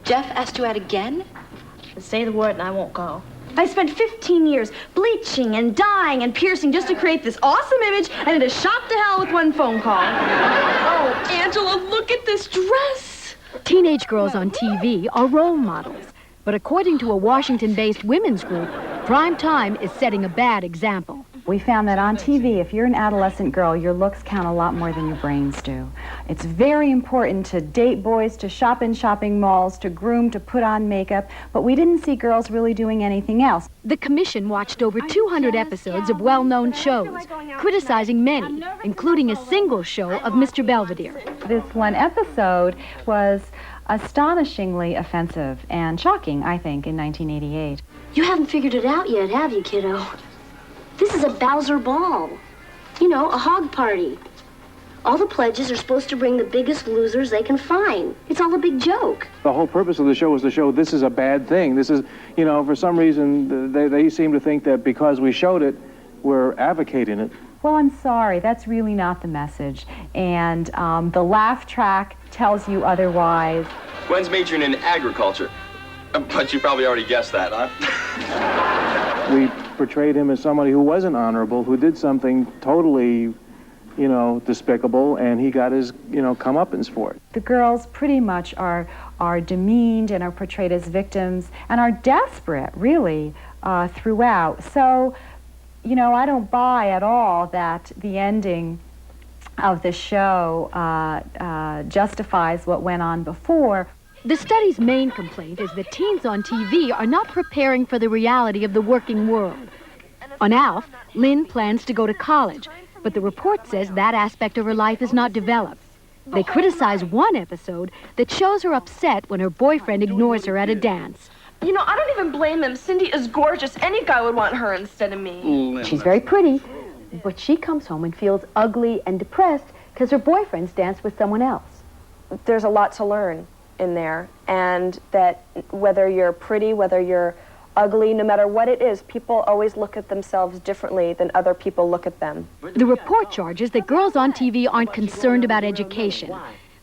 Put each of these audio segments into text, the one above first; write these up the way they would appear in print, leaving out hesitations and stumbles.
Jeff asked you out again? Say the word and I won't go. I spent 15 years bleaching and dyeing and piercing just to create this awesome image, and it is shot to hell with one phone call. Oh, Angela, look at this dress. Teenage girls on TV are role models. But according to a Washington-based women's group, prime time is setting a bad example. We found that on TV, if you're an adolescent girl, your looks count a lot more than your brains do. It's very important to date boys, to shop in shopping malls, to groom, to put on makeup, but we didn't see girls really doing anything else. The commission watched over 200 episodes of well-known shows, criticizing many, including a single show of Mr. Belvedere. This one episode was astonishingly offensive and shocking, I think, in 1988. You haven't figured it out yet, have you, kiddo? This is a Bowser ball. You know, a hog party. All the pledges are supposed to bring the biggest losers they can find. It's all a big joke. The whole purpose of the show was to show this is a bad thing. This is, you know, for some reason, they seem to think that because we showed it, we're advocating it. Well, I'm sorry, that's really not the message. And the laugh track tells you otherwise. Gwen's majoring in agriculture. But you probably already guessed that, huh? We portrayed him as somebody who wasn't honorable, who did something totally, you know, despicable, and he got his, you know, comeuppance for it. The girls pretty much are demeaned and are portrayed as victims and are desperate, really, throughout. So, you know, I don't buy at all that the ending of the show justifies what went on before. The study's main complaint is that teens on TV are not preparing for the reality of the working world. On Alf, Lynn plans to go to college, but the report says that aspect of her life is not developed. They criticize one episode that shows her upset when her boyfriend ignores her at a dance. You know, I don't even blame him. Cindy is gorgeous. Any guy would want her instead of me. She's very pretty, but she comes home and feels ugly and depressed because her boyfriend's danced with someone else. There's a lot to learn in there, and that whether you're pretty, whether you're ugly, no matter what it is, people always look at themselves differently than other people look at them. The report charges that girls on TV aren't concerned about education.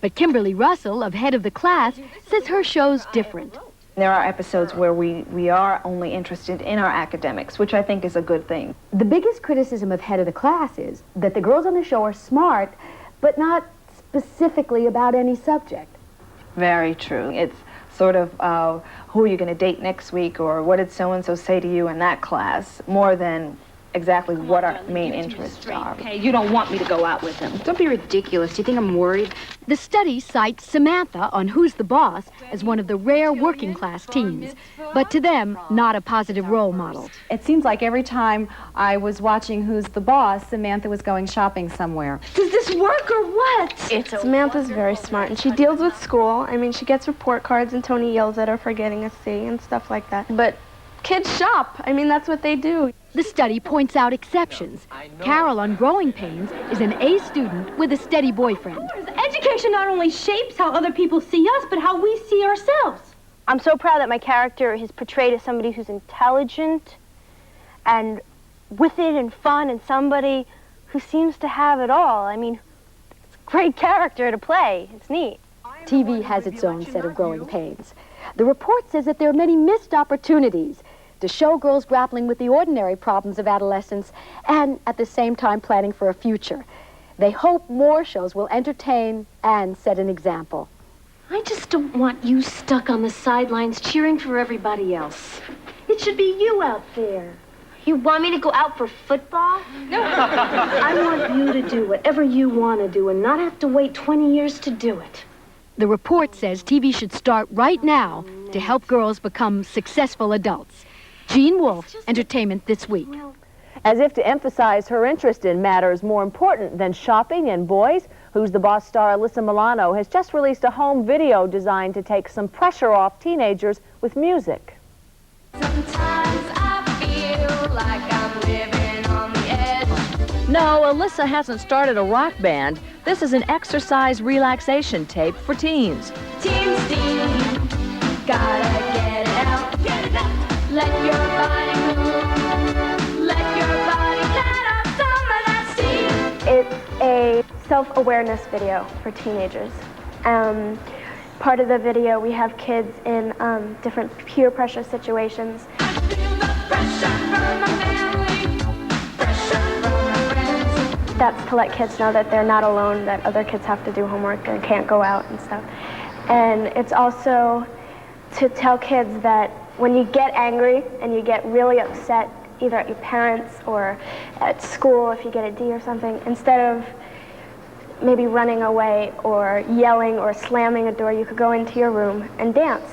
But Kimberly Russell, of Head of the Class, says her show's different. There are episodes where we are only interested in our academics, which I think is a good thing. The biggest criticism of Head of the Class is that the girls on the show are smart, but not specifically about any subject. Very true. It's sort of who are you going to date next week, or what did so-and-so say to you in that class, more than exactly what our main interests are. Okay, you don't want me to go out with him. Don't be ridiculous. Do you think I'm worried? The study cites Samantha on Who's the Boss as one of the rare working-class teens, but to them, not a positive role model. It seems like every time I was watching Who's the Boss, Samantha was going shopping somewhere. Does this work or what? Samantha's very smart, and she deals with school. I mean, she gets report cards, and Tony yells at her for getting a C and stuff like that. But kids shop. I mean, that's what they do. The study points out exceptions. Carol on Growing Pains is an A student with a steady boyfriend. Education not only shapes how other people see us, but how we see ourselves. I'm so proud that my character is portrayed as somebody who's intelligent and with it and fun, and somebody who seems to have it all. I mean, it's a great character to play. It's neat. TV has its own set of growing pains. The report says that there are many missed opportunities to show girls grappling with the ordinary problems of adolescence and at the same time planning for a future. They hope more shows will entertain and set an example. I just don't want you stuck on the sidelines cheering for everybody else. It should be you out there. You want me to go out for football? No. I want you to do whatever you want to do and not have to wait 20 years to do it. The report says TV should start right now to help girls become successful adults. Jean Wolfe, Entertainment This Week. As if to emphasize her interest in matters more important than shopping and boys, Who's the Boss star Alyssa Milano has just released a home video designed to take some pressure off teenagers with music. Sometimes I feel like I'm living on the edge. No, Alyssa hasn't started a rock band. This is an exercise relaxation tape for teens. Team Steam, gotta get it out, get it out. Let your body move, let your body let out some of that steam. It's a self-awareness video for teenagers. part of the video, we have kids in different peer pressure situations. That's to let kids know that they're not alone, that other kids have to do homework and can't go out and stuff. And it's also to tell kids that when you get angry and you get really upset, either at your parents or at school if you get a D or something, instead of maybe running away or yelling or slamming a door, you could go into your room and dance.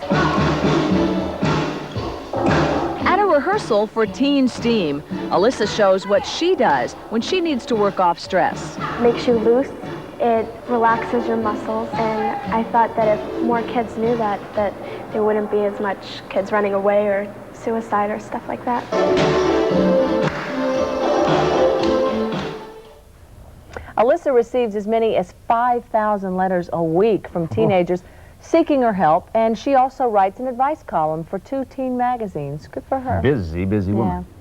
At a rehearsal for Teen Steam, Alyssa shows what she does when she needs to work off stress. Makes you loose, it relaxes your muscles, and I thought that if more kids knew that there wouldn't be as much kids running away or suicide or stuff like that. Alyssa receives as many as 5,000 letters a week from teenagers seeking her help, and she also writes an advice column for 2 teen magazines. Good for her. Busy, busy woman. Yeah.